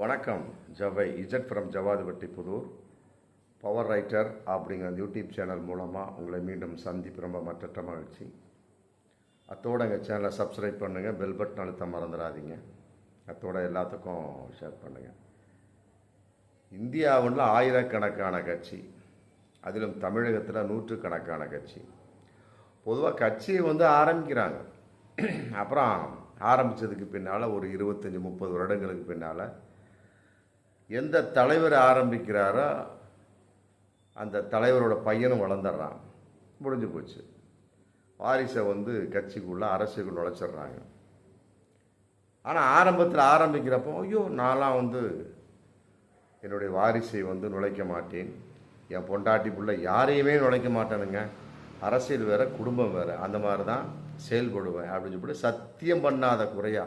வணக்கம். ஜவை இஜட் from Javadhupatti Puthur. Power writer அப்படிங்கிற யூடியூப் சேனல் மூலமாக உங்களை மீண்டும் சந்திப்பு ரொம்ப மற்ற மகிழ்ச்சி. அத்தோடு எங்கள் சேனலை சப்ஸ்கிரைப் பண்ணுங்கள், பெல் பட்டன் அழுத்த மறந்துடாதீங்க. அத்தோட எல்லாத்துக்கும் ஷேர் பண்ணுங்கள். இந்தியாவில் ஆயிரக்கணக்கான கட்சி, அதிலும் தமிழகத்தில் நூற்றுக்கணக்கான கட்சி. பொதுவாக கட்சியை ஆரம்பிக்கிறாங்க. அப்புறம் ஆரம்பித்ததுக்கு பின்னால் ஒரு 25-30 வருடங்களுக்கு பின்னால் எந்த தலைவர் ஆரம்பிக்கிறாரோ அந்த தலைவரோட பையனும் வளர்ந்துடுறான். முடிஞ்சு போச்சு. வாரிசை கட்சிக்குள்ளே அரசியலுக்கு நுழைச்சிட்றாங்க. ஆனால் ஆரம்பத்தில் ஆரம்பிக்கிறப்போ ஐயோ நான்லாம் என்னுடைய வாரிசை நுழைக்க மாட்டேன், என் பொண்டாட்டி பிள்ளை யாரையுமே நுழைக்க மாட்டேனுங்க, அரசியல் வேறு குடும்பம் வேறு, அந்த மாதிரி தான் செயல்படுவேன் அப்படின்னு சொல்லிட்டு சத்தியம் பண்ணாத குறையா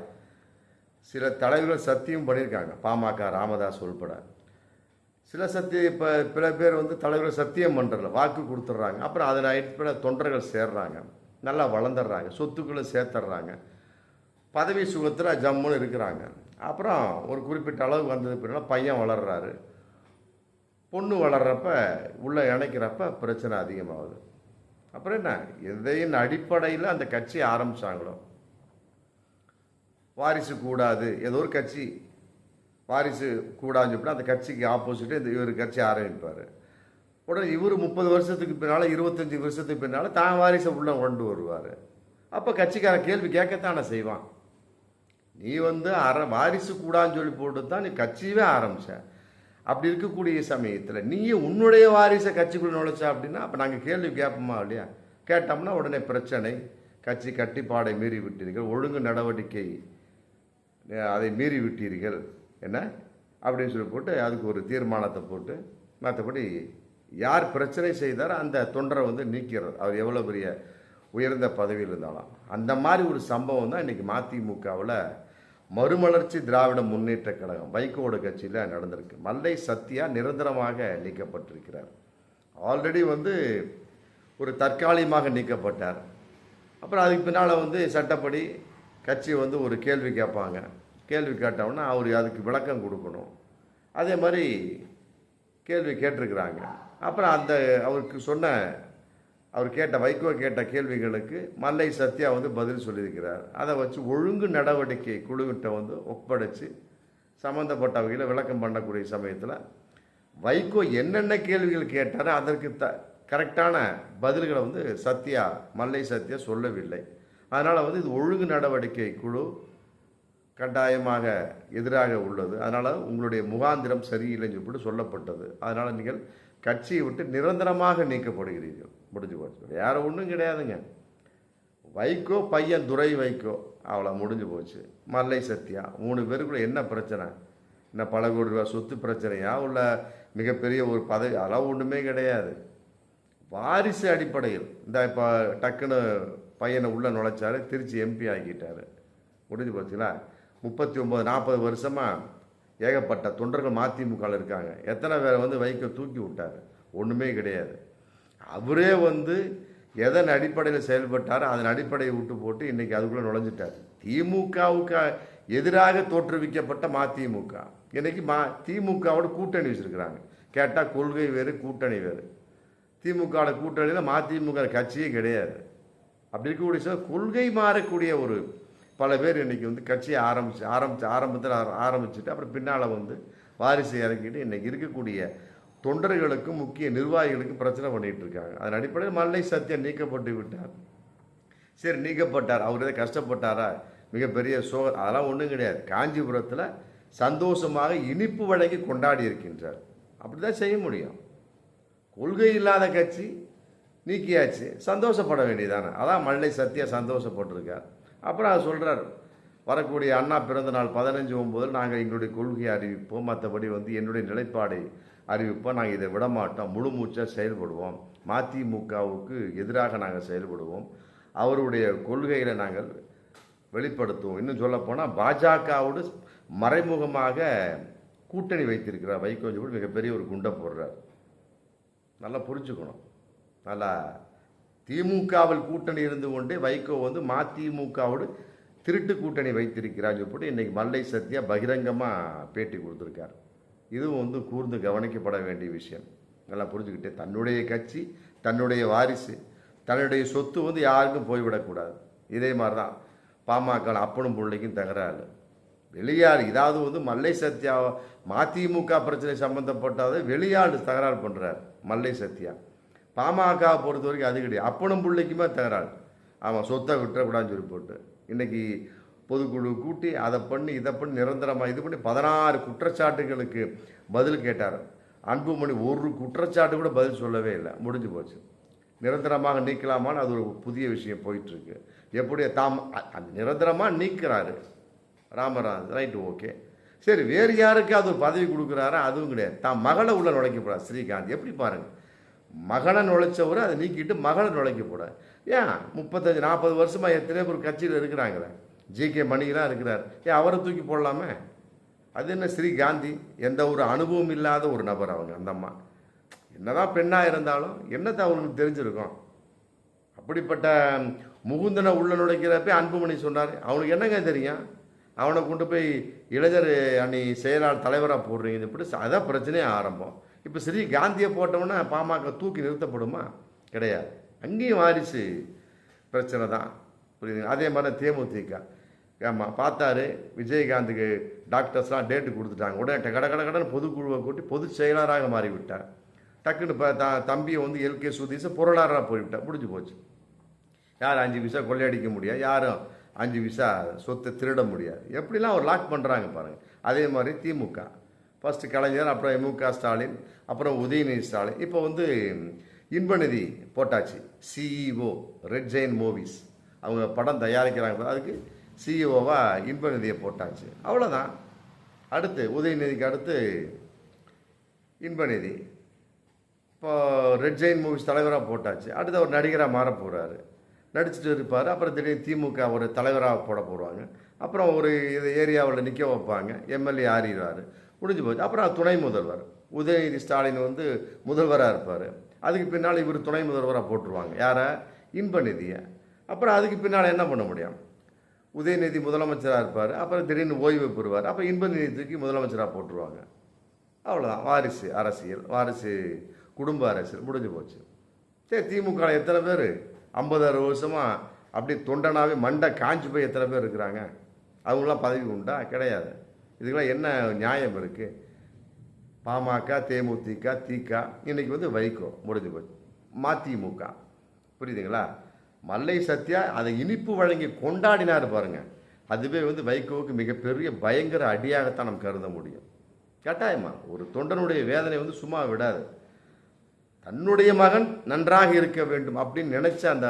சில தலைவர்கள் சத்தியம் பண்ணியிருக்காங்க. பாமக ராமதாஸ் உள்பட சில இப்போ பல பேர் தலைவர்கள் சத்தியம் பண்ணுறதில்ல, வாக்கு கொடுத்துட்றாங்க. அப்புறம் அதில் அடிப்படை தொண்டர்கள் சேர்றாங்க, நல்லா வளர்ந்துடுறாங்க, சொத்துக்களை சேர்த்துட்றாங்க, பதவி சுகத்தில் ஜம்முன்னு இருக்கிறாங்க. அப்புறம் ஒரு குறிப்பிட்ட அளவு வந்தது பின்னால் பையன் வளர்கிறாரு, பொண்ணு வளர்கிறப்ப உள்ளே இணைக்கிறப்ப பிரச்சனை அதிகமாகுது. அப்புறம் என்ன, எதையின் அடிப்படையில் அந்த கட்சி ஆரம்பித்தாங்களோ, வாரிசு கூடாது, ஏதோ ஒரு கட்சி வாரிசு கூடாதுன்னு சொல்லிட்டு அந்த கட்சிக்கு ஆப்போசிட்டு இவர் கட்சி ஆரம்பிப்பார். உடனே இவர் 30 வருஷத்துக்கு பின்னால் 25 வருஷத்துக்கு பின்னால் தான் வாரிசை உள்ள கொண்டு வருவார். அப்போ கட்சிக்கார கேள்வி கேட்கத்தானே செய்வான். நீ வாரிசு கூடாதுன்னு சொல்லி போட்டு தான் நீ கட்சியவே ஆரம்பிச்ச. அப்படி இருக்கக்கூடிய சமயத்தில் நீயே உன்னுடைய வாரிசை கட்சிக்குள்ள நுழைச்சா அப்படின்னா அப்போ நாங்கள் கேள்வி கேட்போமா இல்லையா? கேட்டோம்னா உடனே பிரச்சனை, கட்சி கட்டிப்பாடை மீறி விட்டீர்கள், ஒழுங்கு நடவடிக்கை அதை மீறி விட்டீர்கள் என்ன அப்படின்னு சொல்லி போட்டு அதுக்கு ஒரு தீர்மானத்தை போட்டு, மற்றபடி யார் பிரச்சனை செய்தாரோ அந்த தொண்டரை நீக்கிறது, அவர் எவ்வளோ பெரிய உயர்ந்த பதவியில் இருந்தாலும். அந்த மாதிரி ஒரு சம்பவம் தான் இன்றைக்கி மதிமுகவில் மறுமலர்ச்சி திராவிட முன்னேற்ற கழகம் வைகோட கட்சியில் நடந்திருக்கு. மல்லை சத்யா நிரந்தரமாக நீக்கப்பட்டிருக்கிறார். ஆல்ரெடி ஒரு தற்காலிகமாக நீக்கப்பட்டார். அப்புறம் அதுக்கு பின்னால் சட்டப்படி கட்சி ஒரு கேள்வி கேட்பாங்க. கேள்வி கேட்டோம்னா அவர் அதுக்கு விளக்கம் கொடுக்கணும். அதே மாதிரி கேள்வி கேட்டிருக்கிறாங்க. அப்புறம் அந்த அவருக்கு அவர் கேட்ட வைகோ கேட்ட கேள்விகளுக்கு மல்லை சத்யா பதில் சொல்லியிருக்கிறார். அதை வச்சு ஒழுங்கு நடவடிக்கை குழுவிட்ட ஒப்படைச்சு சம்மந்தப்பட்ட வகையில் விளக்கம் பண்ணக்கூடிய சமயத்தில் வைகோ என்னென்ன கேள்விகள் கேட்டாரோ அதற்கு கரெக்டான பதில்களை சத்யா மல்லை சத்யா சொல்லவில்லை. அதனால் இது ஒழுங்கு நடவடிக்கை குழு கட்டாயமாக எதிராக உள்ளது, அதனால் உங்களுடைய முகாந்திரம் சரியில்லைன்னு சொல்லிட்டு சொல்லப்பட்டது. அதனால் நீங்கள் கட்சியை விட்டு நிரந்தரமாக நீக்கப்படுகிறீர்கள். முடிஞ்சு போச்சு, யாரும் ஒன்றும் கிடையாதுங்க. வைகோ பையன் துரை வைகோ, அவ்வளோ முடிஞ்சு போச்சு. மல்லை சத்யா 3 பேருக்குள்ள என்ன பிரச்சனை? என்ன பல கோடி ரூபா சொத்து பிரச்சனையா, உள்ள மிகப்பெரிய ஒரு பதவி? அதெல்லாம் ஒன்றுமே கிடையாது. வாரிசு அடிப்படையில் இப்போ டக்குன்னு பையனை உள்ளே நுழைச்சாரு, திருச்சி எம்பி ஆக்கிட்டார். முடிஞ்சு போச்சுங்களா? 39-40 வருஷமாக ஏகப்பட்ட தொண்டர்கள் மதிமுகவில் இருக்காங்க. எத்தனை பேரை வைகோ தூக்கி விட்டார்? ஒன்றுமே கிடையாது. அவரே எதன் அடிப்படையில் செயல்பட்டார் அதன் அடிப்படையை விட்டு போட்டு இன்றைக்கி அதுக்குள்ளே நுழைஞ்சிட்டார். திமுகவுக்கு எதிராக தோற்றுவிக்கப்பட்ட மதிமுக இன்றைக்கி திமுகவோட கூட்டணி வச்சுருக்கிறாங்க. கேட்டால் கொள்கை வேறு கூட்டணி வேறு. திமுகவோட கூட்டணியில் மதிமுக கட்சியே கிடையாது. அப்படி இருக்கக்கூடிய கொள்கை மாறக்கூடிய ஒரு பல பேர் இன்றைக்கி கட்சியை ஆரம்பத்தில் ஆரம்பிச்சுட்டு அப்புறம் பின்னால் வாரிசை இறக்கிட்டு இன்றைக்கி இருக்கக்கூடிய தொண்டர்களுக்கும் முக்கிய நிர்வாகிகளுக்கும் பிரச்சனை பண்ணிகிட்டு இருக்காங்க. அதன் அடிப்படையில் மல்லை சத்யா நீக்கப்பட்டு விட்டார். சரி, நீக்கப்பட்டார், அவர் எதாவது கஷ்டப்பட்டாரா? மிகப்பெரிய அதெல்லாம் ஒன்றும் கிடையாது. காஞ்சிபுரத்தில் சந்தோஷமாக இனிப்பு வழங்கி கொண்டாடி இருக்கின்றார். அப்படி தான் செய்ய முடியும். கொள்கை இல்லாத கட்சி நீக்கியாச்சு, சந்தோஷப்பட வேண்டியதானே. அதான் மல்லை சத்யா சந்தோஷப்பட்டிருக்கார். அப்புறம் அவர் சொல்கிறார், வரக்கூடிய அண்ணா பிறந்த நாள் 15/9 நாங்கள் எங்களுடைய கொள்கையை அறிவிப்போம், மற்றபடி என்னுடைய நிலைப்பாடை அறிவிப்போம், நாங்கள் இதை விட மாட்டோம், முழு மூச்சாக செயல்படுவோம், மதிமுகவுக்கு எதிராக நாங்கள் செயல்படுவோம், அவருடைய கொள்கைகளை நாங்கள் வெளிப்படுத்துவோம். இன்னும் சொல்லப்போனால் பாஜகவோடு மறைமுகமாக கூட்டணி வைத்திருக்கிறார் வைகோ கூட மிகப்பெரிய ஒரு குண்டை போடுறார். நல்லா புரிஞ்சுக்கணும். நல்லா திமுகவில் கூட்டணி இருந்து கொண்டே வைகோ மதிமுகவோடு திருட்டு கூட்டணி வைத்திருக்கிறான்னு சொல்லிட்டு இன்றைக்கி மல்லை சத்யா பகிரங்கமாக பேட்டி கொடுத்துருக்கார். இதுவும் வந்து கூர்ந்து கவனிக்கப்பட வேண்டிய விஷயம். நல்லா புரிஞ்சுக்கிட்டு தன்னுடைய கட்சி, தன்னுடைய வாரிசு, தன்னுடைய சொத்து வந்து யாருக்கும் போய்விடக்கூடாது. இதே மாதிரி தான் பாமக அப்பனும் பிள்ளைக்கும் தகராறு. வெளியாள் இதாவது வந்து மல்லை சத்யா மதிமுக பிரச்சனை சம்பந்தப்பட்டாத வெளியாள் தகராறு பண்ணுறார் மல்லை சத்யா. பாமக பொறுத்த வரைக்கும் அது கிடையாது. அப்பனும் பிள்ளைக்குமே தகராறு. ஆமாம், சொத்தை விட்டுறக்கூடாதுன்னு சொல்லி போட்டு இன்றைக்கி பொதுக்குழு கூட்டி அதை பண்ணி இதை பண்ணி நிரந்தரமாக இது பண்ணி 16 குற்றச்சாட்டுகளுக்கு பதில் கேட்டார். அன்புமணி ஒரு குற்றச்சாட்டு கூட பதில் சொல்லவே இல்லை. முடிஞ்சு போச்சு. நிரந்தரமாக நீக்கலாமான்னு அது ஒரு புதிய விஷயம் போயிட்டுருக்கு. எப்படி நிரந்தரமாக நீக்கிறாரு ராமராஜ், ரைட்டு, ஓகே, சரி. வேறு யாருக்கு அது ஒரு பதவி கொடுக்குறாரா? அதுவும் கிடையாது. தான் மகளை உள்ள நுழைக்க போகிறார் ஸ்ரீகாந்த். எப்படி பாருங்கள், மகனை நுழைச்சவர் அதை நீக்கிட்டு மகளை நுழைக்க போகிறார். ஏன் 35-40 வருஷமாக எத்தனை பேர் கட்சியில் இருக்கிறாங்களே, ஜிகே மணிலாம் இருக்கிறார், ஏன் அவரை தூக்கி போடலாமே? அது என்ன ஸ்ரீகாந்தி, எந்த ஒரு அனுபவம் இல்லாத ஒரு நபர் அவங்க. அந்த அம்மா என்னதான் பெண்ணாக இருந்தாலும் என்னத்தை அவங்களுக்கு தெரிஞ்சிருக்கும்? அப்படிப்பட்ட முகுந்தனை உள்ள நுழைக்கிறப்ப அன்புமணி சொன்னார், அவனுக்கு என்னங்க தெரியும்? அவனை கொண்டு போய் இளைஞர் அணி செயலாளர் தலைவராக போடுறீங்க, இப்படி அதான் பிரச்சனையே ஆரம்பம். இப்போ ஸ்ரீகாந்தியை போட்டோம்னா பாமக தூக்கி நிறுத்தப்படுமா? கிடையாது. அங்கேயும் வாரிசு பிரச்சனை தான், புரியுதுங்க. அதே மாதிரி தேமுதிக, ஆமாம், பார்த்தாரு விஜயகாந்துக்கு டாக்டர்ஸ்லாம் டேட்டு கொடுத்துட்டாங்க. உடனே கடன் பொதுக்குழுவை கூட்டி பொதுச் செயலாளராக மாறிவிட்டார். டக்குன்னு தம்பியை வந்து எல்கே சுதீஷை பொருளாளராக போய்விட்டார். முடிஞ்சு போச்சு. யார் 5 பைசா கொள்ளையடிக்க முடியாது, யாரும் 5 பைசா சொத்தை திருட முடியாது. எப்படிலாம் ஒரு லாக் பண்ணுறாங்க பாருங்கள். அதே மாதிரி திமுக ஃபஸ்ட்டு கலைஞர், அப்புறம் முக ஸ்டாலின், அப்புறம் உதயநிதி ஸ்டாலின், இப்போ வந்து இன்பநிதி போட்டாச்சு. சிஇஓ ரெட் ஜெயின் மூவிஸ், அவங்க படம் தயாரிக்கிறாங்க, அதுக்கு சிஇஓவாக இன்பநிதியை போட்டாச்சு. அவ்வளோதான். அடுத்து உதயநிதிக்கு அடுத்து இன்பநிதி, இப்போ ரெட் ஜெயின் மூவிஸ் தலைவராக போட்டாச்சு. அடுத்து அவர் நடிகராக மாற போகிறாரு, நடிச்சுட்டு இருப்பார். அப்புறம் திடீர்னு திமுக ஒரு தலைவராக போட போடுவாங்க. அப்புறம் ஒரு இது ஏரியாவில் நிற்க வைப்பாங்க, எம்எல்ஏ ஆறிடுவார். முடிஞ்சு போச்சு. அப்புறம் துணை முதல்வர் உதயநிதி ஸ்டாலின் வந்து முதல்வராக இருப்பார். அதுக்கு பின்னால் இவர் துணை முதல்வராக போட்டுருவாங்க. யாரை? இன்பநிதியை. அப்புறம் அதுக்கு பின்னால் என்ன பண்ண முடியும்? உதயநிதி முதலமைச்சராக இருப்பார். அப்புறம் திடீர்னு ஓய்வு பெறுவார். அப்போ இன்பநிதி தூக்கி முதலமைச்சராக போட்டுருவாங்க. அவ்வளோதான். வாரிசு அரசியல், வாரிசு குடும்ப அரசியல் முடிஞ்சு போச்சு. சரி, திமுக எத்தனை பேர் 50-60 வருஷமாக அப்படி தொண்டனாகவே மண்டை காஞ்சி போய் எத்தனை பேர் இருக்கிறாங்க? அவங்களாம் பதவி உண்டா? கிடையாது. இதுக்கெல்லாம் என்ன நியாயம் இருக்குது? பாமக, தேமுதிக, திக, இன்றைக்கி வந்து வைகோ, முடிஞ்சு போச்சு. மதிமுக, புரியுதுங்களா? மல்லை சத்யா அதை இனிப்பு வழங்கி கொண்டாடினார் பாருங்கள். அதுவே வந்து வைகோவுக்கு மிகப்பெரிய பயங்கர அடியாகத்தான் நம்ம கருத முடியும். கட்டாயமா ஒரு தொண்டனுடைய வேதனை வந்து சும்மா விடாது. தன்னுடைய மகன் நன்றாக இருக்க வேண்டும் அப்படின்னு நினச்ச அந்த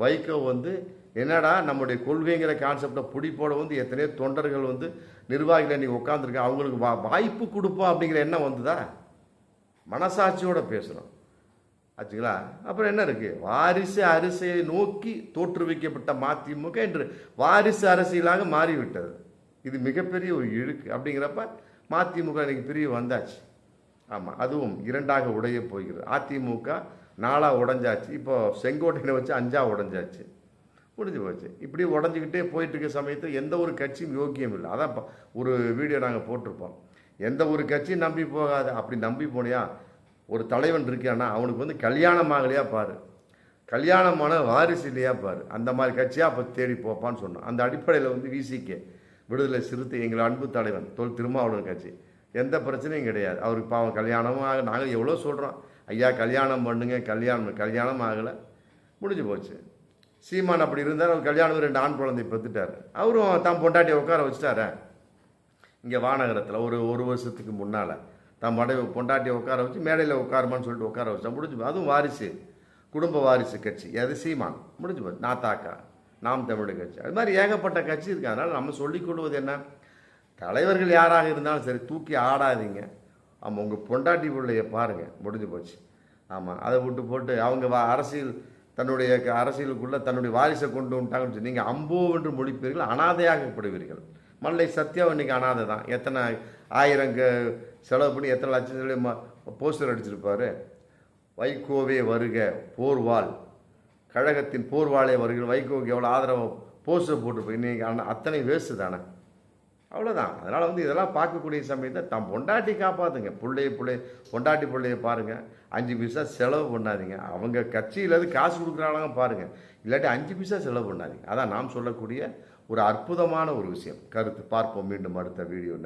வைகோ வந்து என்னடா நம்முடைய கொள்கைங்கிற கான்செப்டை பிடிப்போட வந்து எத்தனையோ தொண்டர்கள் வந்து நிர்வாகிகள் இன்றைக்கி உட்காந்துருக்காங்க, அவங்களுக்கு வாய்ப்பு கொடுப்போம் அப்படிங்கிற எண்ணம் வந்துதா? மனசாட்சியோடு பேசுகிறோம் ஆச்சுங்களா? அப்புறம் என்ன இருக்குது? வாரிசு அரசியலை நோக்கி தோற்றுவிக்கப்பட்ட மதிமுக இன்று வாரிசு அரசியலாக மாறிவிட்டது. இது மிகப்பெரிய ஒரு இழுக்கு. அப்படிங்கிறப்ப மதிமுக இன்னைக்கு பிரிவு வந்தாச்சு. ஆமாம், அதுவும் 2ஆக உடைய போகிறது. அதிமுக 4ஆக உடஞ்சாச்சு. இப்போ செங்கோட்டையை வச்சு 5ஆக உடஞ்சாச்சு. முடிஞ்சு போச்சு. இப்படி உடஞ்சிக்கிட்டே போயிட்டு இருக்க சமயத்தில் எந்த ஒரு கட்சியும் யோக்கியம் இல்லை. அதான் ஒரு வீடியோ நாங்கள் போட்டிருப்போம். எந்த ஒரு கட்சியும் நம்பி போகாது. அப்படி நம்பி போனியா, ஒரு தலைவன் இருக்கான்னா அவனுக்கு வந்து கல்யாணம் ஆகலையா பாரு, கல்யாணமான வாரிசு இல்லையா பாரு, அந்த மாதிரி கட்சியாக அப்போ தேடி போப்பான்னு சொன்னோம். அந்த அடிப்படையில் வந்து விசிகே விடுதலை சிறுத்தை எங்கள் அன்பு தலைவன் திருமாவளவன் கட்சி எந்த பிரச்சனையும் கிடையாது. அவருக்கு பாவம் கல்யாணமும் ஆக, நாங்கள் எவ்வளோ சொல்கிறோம், ஐயா கல்யாணம் பண்ணுங்க, கல்யாணம் ஆகலை, முடிஞ்சு போச்சு. சீமான் அப்படி இருந்தார். அவர் கல்யாணம் 2 ஆண் குழந்தை பெற்றுட்டார். அவரும் தான் பொண்டாட்டியை உட்கார வச்சுட்டாரே இங்கே வானகரத்தில். ஒரு வருஷத்துக்கு முன்னால் தான் பொண்டாட்டியை உட்கார வச்சு மேடையில் உட்காருமான்னு சொல்லிட்டு உட்கார வச்சா. முடிஞ்சு. அதுவும் வாரிசு, குடும்ப வாரிசு கட்சி. அது சீமான். முடிஞ்சு போச்சு. நாத்தாக்கா, நாம் தமிழர் கட்சி, அது மாதிரி ஏகப்பட்ட கட்சி இருக்குது. அதனால் நம்ம சொல்லிக் கொள்வது என்ன, தலைவர்கள் யாராக இருந்தாலும் சரி தூக்கி ஆடாதீங்க. ஆமாம், உங்கள் பொண்டாட்டி பிள்ளைய பாருங்கள், முடிஞ்சு போச்சு. ஆமாம், அதை விட்டு போட்டு அவங்க அரசியல் தன்னுடைய அரசியலுக்குள்ளே தன்னுடைய வாரிசை கொண்டு வந்துட்டாங்கன்னு சொல்லி நீங்கள் அம்போ என்று மொழிப்பீர்கள், அனாதையாகப்படுவீர்கள். மல்லை சத்யாவும் இன்றைக்கி அனாதை தான். எத்தனை 1000 செலவு பண்ணி எத்தனை லட்சம் போஸ்டர் அடிச்சிருப்பார். வைகோவே வருக, போர்வாள், கழகத்தின் போர்வாளே வருகிற வைகோவுக்கு எவ்வளோ ஆதரவு போஸ்டர் போட்டு போய் இன்னைக்கு அத்தனை வேஸ்ட்டு தானே, அவ்வளோதான். அதனால் வந்து இதெல்லாம் பார்க்கக்கூடிய சமயத்தை தான் பொண்டாட்டி காப்பாற்றுங்க. பொண்டாட்டி பிள்ளைய பாருங்கள், 5 பைசா செலவு பண்ணாதீங்க. அவங்க கட்சியிலேருந்து காசு கொடுக்குறாங்க பாருங்கள், இல்லாட்டி 5 பைசா செலவு பண்ணாதீங்க. அதான் நாம் சொல்லக்கூடிய ஒரு அற்புதமான ஒரு விஷயம். கருத்து பார்ப்போம் மீண்டும் அடுத்த வீடியோ.